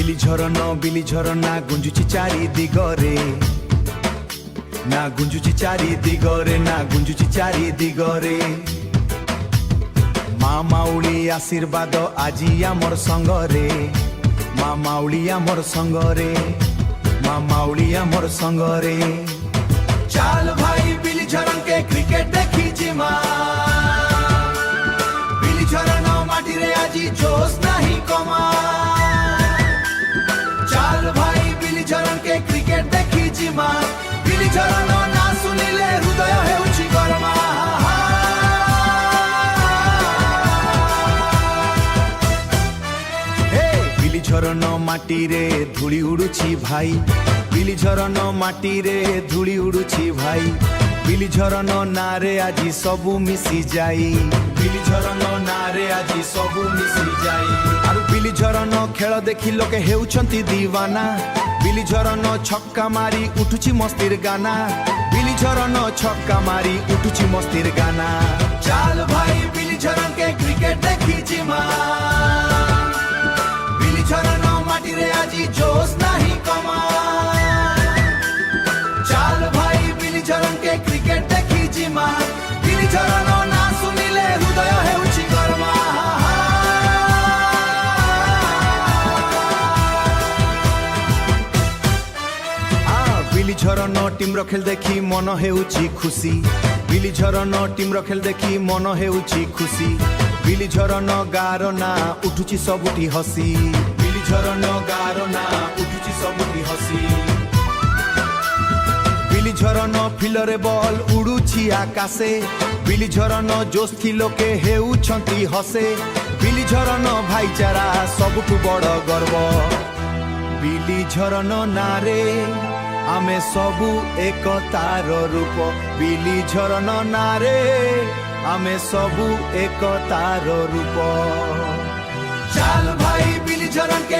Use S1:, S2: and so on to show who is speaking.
S1: ବିଲି ଝରଣା ଗୁଞ୍ଜୁଛି ଚାରି ଦିଗରେ, ନା ଗୁଞ୍ଜୁଛି ଚାରି ଦିଗରେ, ନା ଗୁଞ୍ଜୁଛି ଚାରି ଦିଗରେ। ମା ମାଉଳି ଆଶୀର୍ବାଦ ଆଜି ଆମର ସଙ୍ଗରେ, ମା ମାଉଳି ଆମର ସଙ୍ଗରେ, ମା ମାଉଳି ଆମର ସଙ୍ଗରେ। ଚାଲ ଭାଇ ବିଲି ଝରଣକେ କ୍ରିକେଟ ଦେଖି ଯିମା, ବିଲି ଝରଣ ମାଟିରେ ଆଜି ଜୋଶ ନାହିଁ କମା। ଚାଲ ଭାଇ ବିଲି ଝରଣକେ କ୍ରିକେଟ ଦେଖି ଯିମା, ବିଲି ଝରଣ ନା ଶୁଣିଲେ ହୃଦୟ ହେଉଛି ଗରମା। ବିଲି ଝରଣ ମାଟିରେ ଧୂଳି ଉଡୁଛି ଭାଇ, ବିଲି ଝରଣ ମାଟିରେ ଧୂଳି ଉଡୁଛି ଭାଇ। ବିଲି ଝରଣ ନାଁରେ ଆଜି ସବୁ ମିଶି ଯାଇ, ବିଲି ଝରଣ ନାଁରେ ଆଜି ସବୁ ମିଶି ଯାଇ। ଆରୁ ବିଲି ଝରଣ ଖେଳ ଦେଖି ଲୋକେ ହେଉଛନ୍ତି ଦିୱାନା, ବିଲି ଝରଣ ଛକ୍କା ମାରି ଉଠୁଛି ମସ୍ତିର ଗାନା, ବିଲି ଝରଣ ଛକ୍କା ମାରି ଉଠୁଛି ମସ୍ତିର ଗାନା। ଚାଲ ଭାଇ ବିଲି ଝରଣକେ କ୍ରିକେଟ ଦେଖି ଯିମା, ବିଲି ଝରଣ ମାଟିରେ ଆଜି ଜୋଶ ନାହିଁ କମା। ଚାଲ ଭାଇ ବିଲି ଝରଣକେ କ୍ରିକେଟ ଦେଖି ଯିମା, ବିଲି ଝରଣ ନା ଶୁଣିଲେ ହୃଦୟ ହେଉଛି ଗରମା। ବିଲି ଝରଣ ଟିମ୍ର ଖେଳ ଦେଖି ମନ ହେଉଛି ଖୁସି, ବିଲି ଝରଣ ଟିମ୍ର ଖେଳ ଦେଖି ମନ ହେଉଛି ଖୁସି। ବିଲି ଝରଣ ଗାର ନା ଉଠୁଛି ସବୁଠି ହସି, ବିଲି ଝରଣ ଗାର ନା ଉଠୁଛି ସବୁଠି ହସି। ବିଲି ଝରଣ ଫିଲରେ ବଲ ଉଡୁଛି ଆକାଶେ, ବିଲି ଝରଣ ଜୋସ୍ଥି ଲୋକେ ହେଉଛନ୍ତି ହସେ। ବିଲି ଝରଣ ଭାଇଚାରା ସବୁଠୁ ବଡ଼ ଗର୍ବ, ବିଲି ଝରଣ ନାଁରେ ଆମେ ସବୁ ଏକତାର ରୂପ, ବିଲି ଝରଣ ନାଁରେ ଆମେ ସବୁ ଏକତାର ରୂପ। ଚାଲ ଭାଇ ବିଲି ଝରଣକେ